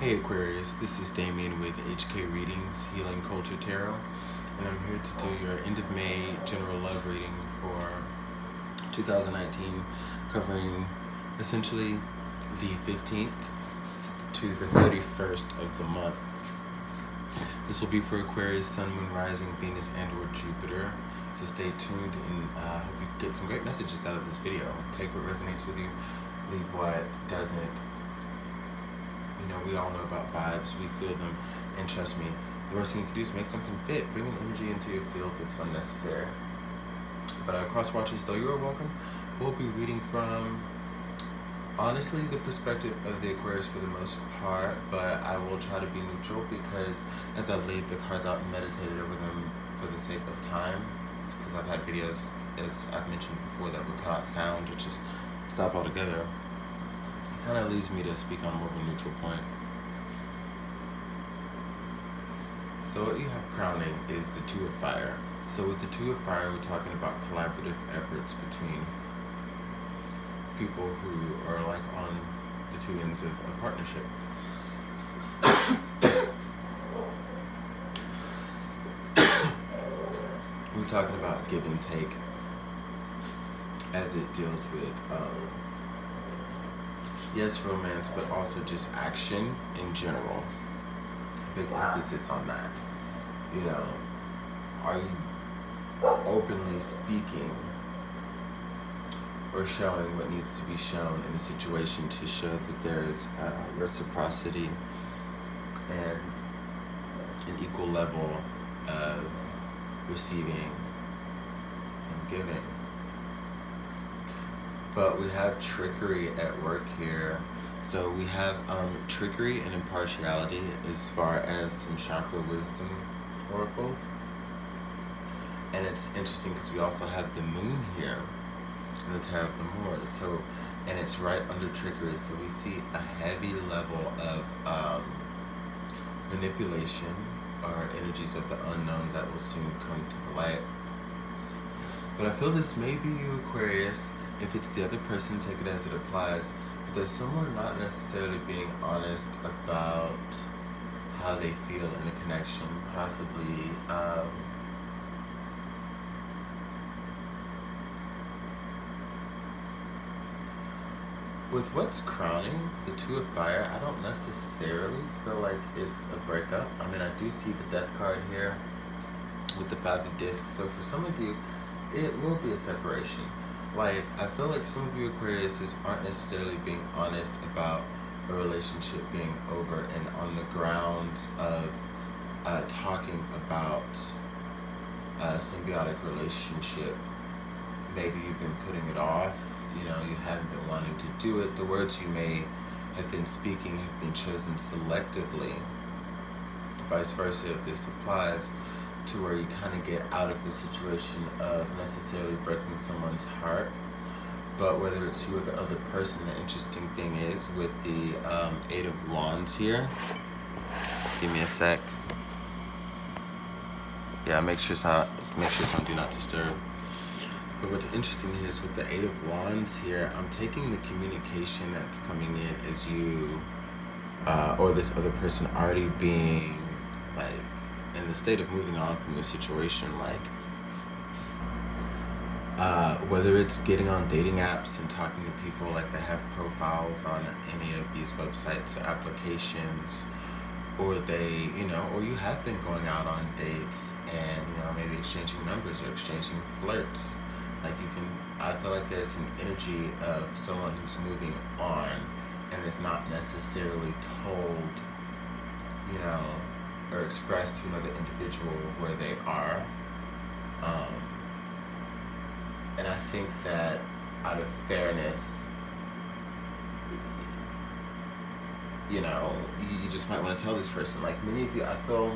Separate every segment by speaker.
Speaker 1: Hey Aquarius, this is Damien with HK Readings, Healing Culture Tarot, and I'm here to do your end of May general love reading for 2019, covering essentially the 15th to the 31st of the month. This will be for Aquarius, Sun, Moon, Rising, Venus, and or Jupiter, so stay tuned and I hope you get some great messages out of this video. Take what resonates with you, leave what doesn't. You know, we all know about vibes, we feel them, and trust me, the worst thing you can do is make something fit. Bring an energy into your field that's unnecessary. But cross watchers, though you are welcome, we'll be reading from, honestly, the perspective of the Aquarius for the most part, but I will try to be neutral because as I laid the cards out and meditated over them for the sake of time, because I've had videos, as I've mentioned before, that would cut out sound or just stop altogether. Kind of leads me to speak on more of a neutral point. So what you have crowning is the Two of Fire. So with the Two of Fire, we're talking about collaborative efforts between people who are like on the two ends of a partnership. We're talking about give and take as it deals with yes, romance, but also just action in general. Big emphasis on that. You know, are you openly speaking or showing what needs to be shown in a situation to show that there is reciprocity and an equal level of receiving and giving? But we have trickery at work here. So we have trickery and impartiality as far as some chakra wisdom oracles. And it's interesting because we also have the moon here in the Tarot of the Moor. So, and it's right under trickery. So we see a heavy level of manipulation or energies of the unknown that will soon come to the light. But I feel this may be you, Aquarius. If it's the other person, take it as it applies. But there's someone not necessarily being honest about how they feel in a connection, possibly with what's crowning the Two of Fire. I don't necessarily feel like it's a breakup. I mean, I do see the Death card here with the Five of Discs. So for some of you, it will be a separation. Like, I feel like some of you Aquariuses aren't necessarily being honest about a relationship being over, and on the grounds of talking about a symbiotic relationship, maybe you've been putting it off, you know, you haven't been wanting to do it. The words you may have been speaking have been chosen selectively. Vice versa, if this applies, to where you kind of get out of the situation of necessarily breaking someone's heart. But whether it's you or the other person, the interesting thing is with the Eight of Wands here. Give me a sec. Yeah, make sure it's on Do Not Disturb. But what's interesting here is with the Eight of Wands here, I'm taking the communication that's coming in as you or this other person already being like in the state of moving on from the situation, like whether it's getting on dating apps and talking to people like they have profiles on any of these websites or applications, or they, you know, or you have been going out on dates and, you know, maybe exchanging numbers or exchanging flirts. Like you can, I feel like there's an energy of someone who's moving on and is not necessarily told, you know, or expressed to another individual where they are. And I think that out of fairness, you know, you just might want to tell this person. Like many of you, I feel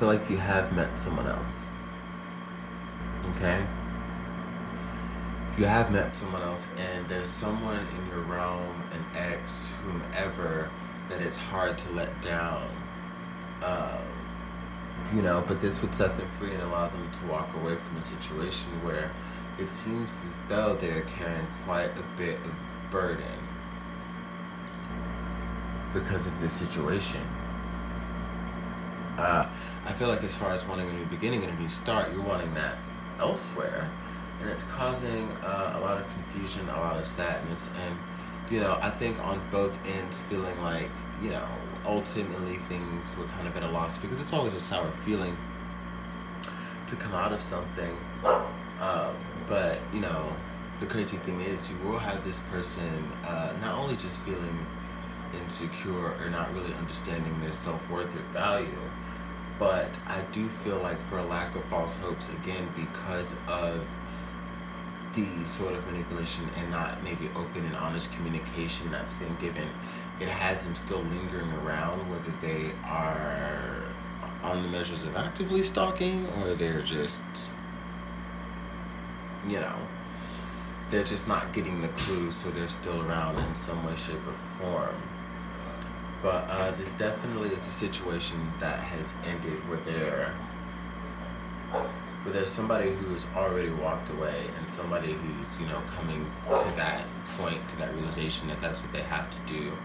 Speaker 1: like you have met someone else. Okay? You have met someone else, and there's someone in your realm, an ex, whomever, that it's hard to let down. You know, but this would set them free and allow them to walk away from a situation where it seems as though they're carrying quite a bit of burden. because of this situation. I feel like as far as wanting a new beginning and a new start, you're wanting that elsewhere, and it's causing a lot of confusion, a lot of sadness, and I think on both ends feeling like, ultimately things were kind of at a loss, because it's always a sour feeling to come out of something. But the crazy thing is, you will have this person not only just feeling insecure or not really understanding their self-worth or value, but I do feel like, for a lack of false hopes, again, because of the sort of manipulation and not maybe open and honest communication that's been given, it has them still lingering around, whether they are on the measures of actively stalking, or they're just, they're just not getting the clue, so they're still around in some way, shape, or form. But this definitely is a situation that has ended where there's somebody who's already walked away, and somebody who's, coming to that point, to that realization that that's what they have to do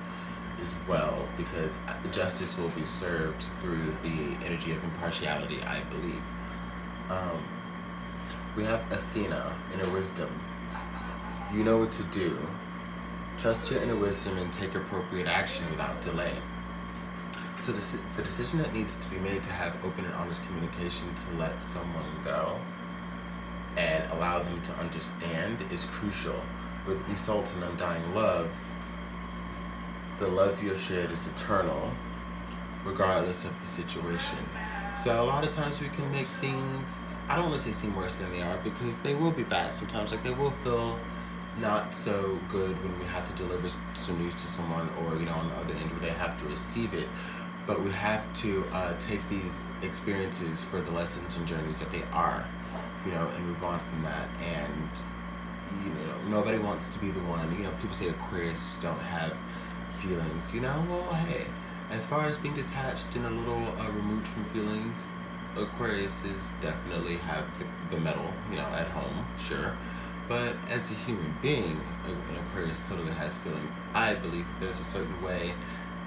Speaker 1: as well, because justice will be served through the energy of impartiality, I believe. We have Athena, inner wisdom. You know what to do. Trust your inner wisdom and take appropriate action without delay. So the decision that needs to be made to have open and honest communication to let someone go and allow them to understand is crucial. With Isolde and undying love, the love you have shared is eternal, regardless of the situation. So a lot of times we can make things, I don't want to say seem worse than they are, because they will be bad sometimes. Like, they will feel not so good when we have to deliver some news to someone, or on the other end where they have to receive it. But we have to take these experiences for the lessons and journeys that they are, and move on from that. And nobody wants to be the one. People say Aquarius don't have feelings. Well, hey, as far as being detached and a little removed from feelings, Aquariuses definitely have the metal, at home, sure. But as a human being, an Aquarius totally has feelings. I believe there's a certain way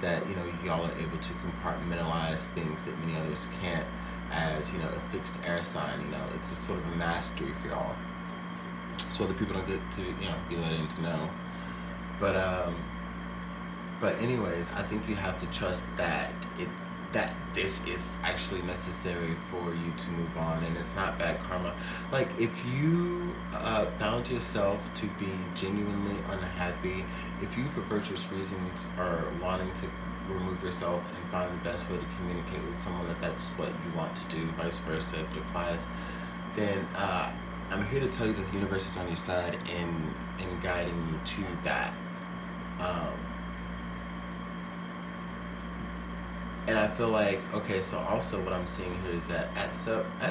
Speaker 1: that, y'all are able to compartmentalize things that many others can't, as, a fixed air sign. It's a sort of a mastery for y'all. So other people don't get to, be let in to know. But anyways, I think you have to trust that this is actually necessary for you to move on, and it's not bad karma. Like, if you found yourself to be genuinely unhappy, if you, for virtuous reasons, are wanting to remove yourself and find the best way to communicate with someone that's what you want to do, vice versa, if it applies, then I'm here to tell you that the universe is on your side in guiding you to that. And I feel like, okay, so also what I'm seeing here is that at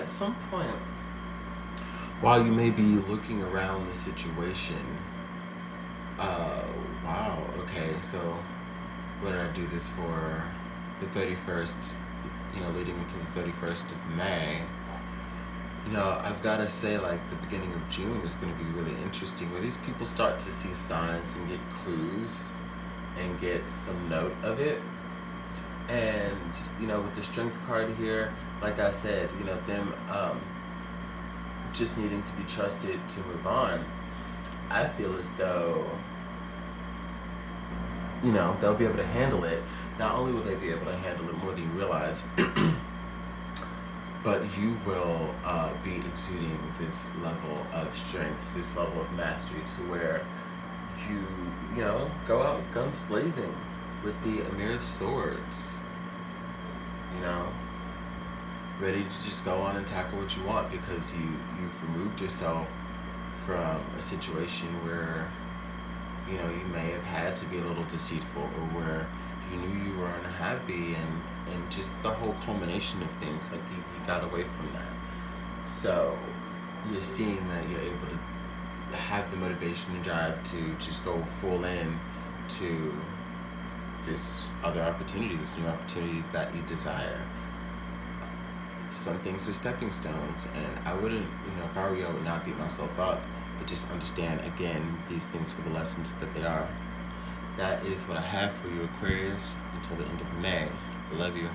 Speaker 1: some point, while you may be looking around the situation, wow, okay, so what did I do this for? The 31st, leading into the 31st of May. I've got to say, like, the beginning of June is going to be really interesting, where these people start to see signs and get clues and get some note of it. And, with the Strength card here, like I said, them just needing to be trusted to move on, I feel as though, they'll be able to handle it. Not only will they be able to handle it more than you realize, but you will be exuding this level of strength, this level of mastery, to where you, go out guns blazing with the Amir of Swords, ready to just go on and tackle what you want, because you've removed yourself from a situation where, you may have had to be a little deceitful, or where you knew you were unhappy, and just the whole culmination of things, like you got away from that. So you're seeing that you're able to have the motivation and drive to just go full in to this other opportunity, this new opportunity that you desire. Some things are stepping stones, and I wouldn't, if I were you, I would not beat myself up, but just understand, again, these things for the lessons that they are. that is what I have for you, Aquarius, until the end of May. Love you.